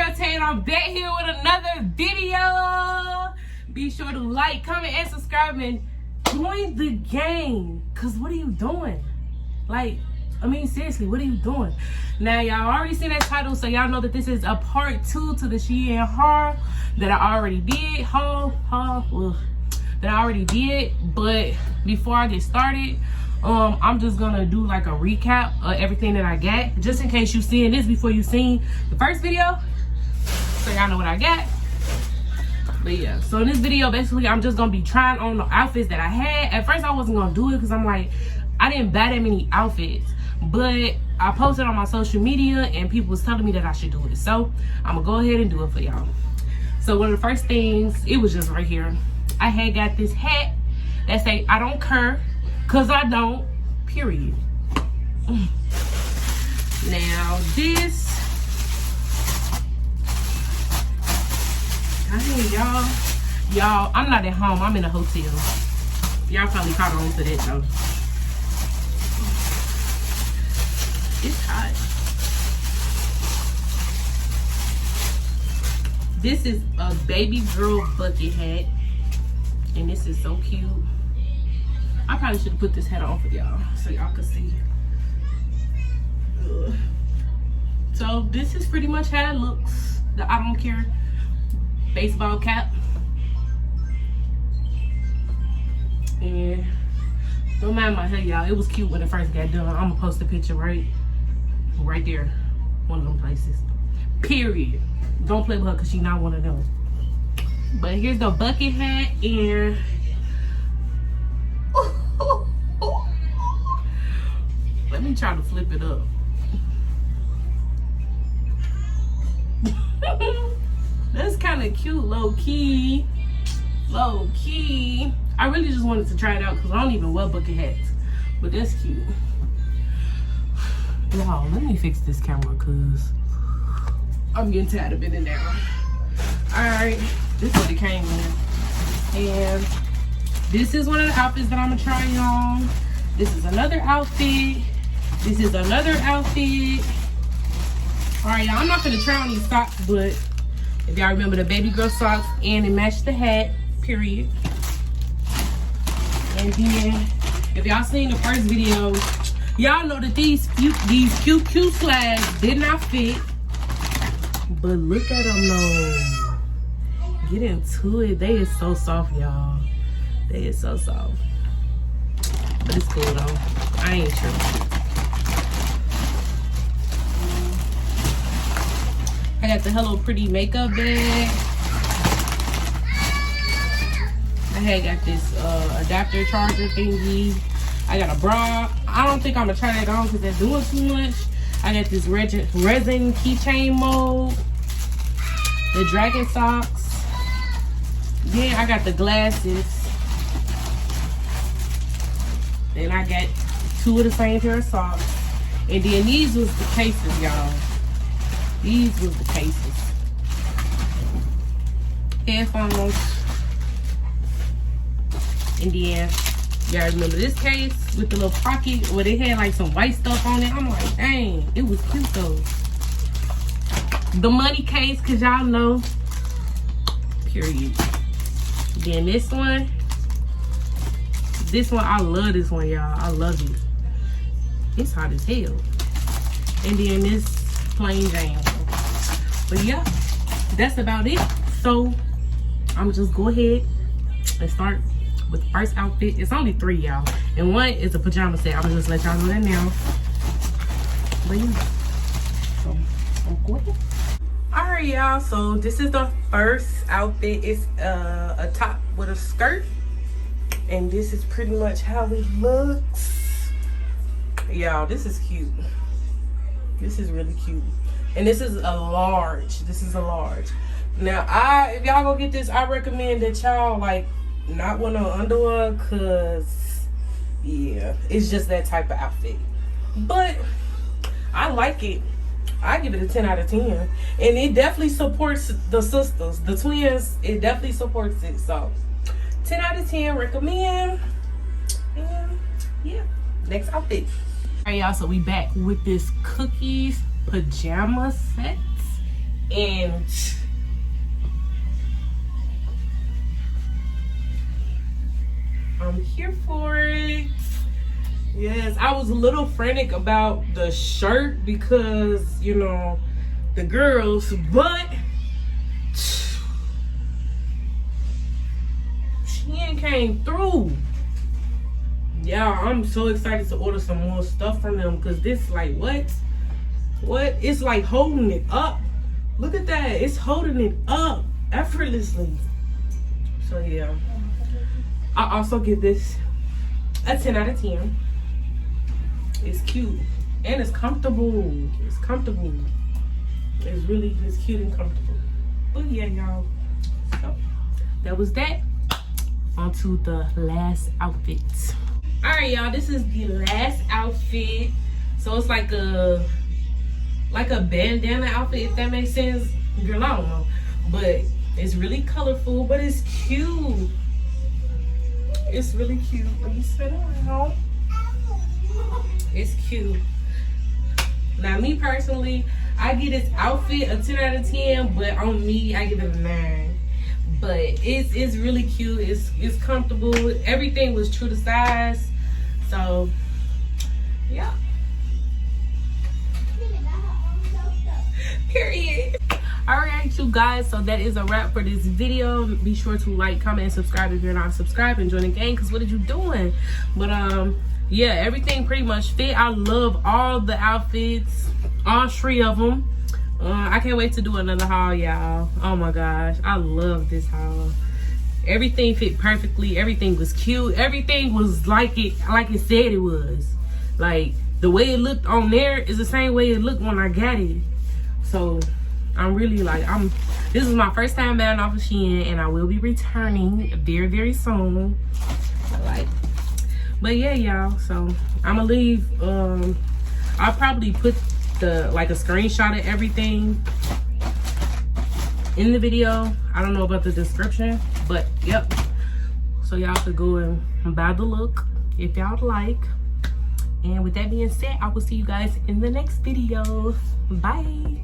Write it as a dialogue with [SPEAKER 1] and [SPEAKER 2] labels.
[SPEAKER 1] girl Tay, and I'm back here with another video. Be sure to like, comment, and subscribe, and join the game. Cause what are you doing? Like, I mean, seriously, what are you doing? Now, y'all already seen that title, so y'all know that this is a part 2 to the SHEIN haul that I already did. That I already did. But before I get started, I'm just gonna do like a recap of everything that I got, just in case you seeing this before you seen the first video, so y'all know what I got. But yeah, so in this video, basically, I'm just gonna be trying on the outfits that I had. At first, I wasn't gonna do it because I'm like, I didn't buy that many outfits, but I posted on my social media and people was telling me that I should do it. So I'm gonna go ahead and do it for y'all. So one of the first things, it was just right here. I had got this hat that say, I don't care, cause I don't, period. Now this, y'all, I'm not at home, I'm in a hotel. Y'all probably caught on to that though. It's hot. This is a baby girl bucket hat, and this is so cute. I probably should have put this hat on for y'all so y'all could see. Ugh. So this is pretty much how it looks. The I don't care baseball cap. And don't mind my hair, y'all. It was cute when it first got done. I'm gonna post a picture right there. One of them places. Period. Don't play with her because she's not one of them. But here's the bucket hat, and let me try to flip it up. That's kind of cute, low key. Low key. I really just wanted to try it out because I don't even wear bucket hats. But that's cute. Y'all, let me fix this camera because I'm getting tired of it now. Alright, this is what it came in. And this is one of the outfits that I'm gonna try on. This is another outfit. This is another outfit. Alright, y'all, I'm not gonna try on these socks, but if y'all remember the baby girl socks, and it matched the hat, period. And then, if y'all seen the first video, y'all know that these cute slides did not fit. But look at them though. Get into it. They is so soft, y'all. They is so soft. But it's cool though. I ain't sure. I got the Hello Pretty makeup bag. I had got this adapter charger thingy. I got a bra. I don't think I'm gonna try that on because they're doing too much. I got this resin keychain mold. The dragon socks. Then I got the glasses. Then I got 2 of the same pair of socks. And then these was the cases, y'all. These was the cases. Headphones. And then, y'all remember this case with the little pocket where they had like some white stuff on it? I'm like, dang, it was cute though. The money case, cause y'all know, period. Then this one, I love this one, y'all. I love it. It's hot as hell. And then this plain Jane. But yeah, that's about it. So I'm just go ahead and start with the first outfit. It's only 3, y'all, and one is a pajama set. I'm gonna just let y'all know that now. But yeah, so I'm going. All right, y'all, so this is the first outfit. It's a top with a skirt, and this is pretty much how it looks. Y'all, this is cute. This is really cute, and this is a large. This is a large. Now, if y'all gonna get this, I recommend that y'all like not want no underwear, cause yeah, it's just that type of outfit. But I like it. I give it a 10 out of 10, and it definitely supports the sisters, the twins. It definitely supports it. So 10 out of 10, recommend. And yeah, next outfit. All right, y'all, so we back with this cookies pajama set. And I'm here for it. Yes, I was a little frantic about the shirt because, you know, the girls, but SHEIN came through. Yeah, I'm so excited to order some more stuff from them because this, like, what? It's like holding it up. Look at that. It's holding it up effortlessly. So, yeah. I also give this a 10 out of 10. It's cute. And it's comfortable. It's comfortable. It's cute and comfortable. But, yeah, y'all. So, that was that. On to the last outfit. Alright, y'all, this is the last outfit. So it's like a bandana outfit, if that makes sense. Girl, I don't know. But it's really colorful, but it's cute. It's really cute. Let me sit down. It's cute. Now, me personally, I give this outfit a 10 out of 10, but on me, I give it a 9. But it's really cute. It's comfortable. Everything was true to size. So, yeah. Period. Alright, you guys, so that is a wrap for this video. Be sure to like, comment, and subscribe if you're not subscribed, and join the gang, because what are you doing? But yeah, everything pretty much fit. I love all the outfits, all 3 of them. I can't wait to do another haul, y'all. Oh my gosh, I love this haul. Everything fit perfectly. Everything was cute. Everything was like it said it was. Like, the way it looked on there is the same way it looked when I got it. So I'm really like, this is my first time buying off of SHEIN, and I will be returning very, very soon. But yeah, y'all, so I'm gonna leave, I'll probably put a screenshot of everything in the video. I don't know about the description, but yep. So y'all could go and buy the look if y'all like. And with that being said, I will see you guys in the next video. Bye.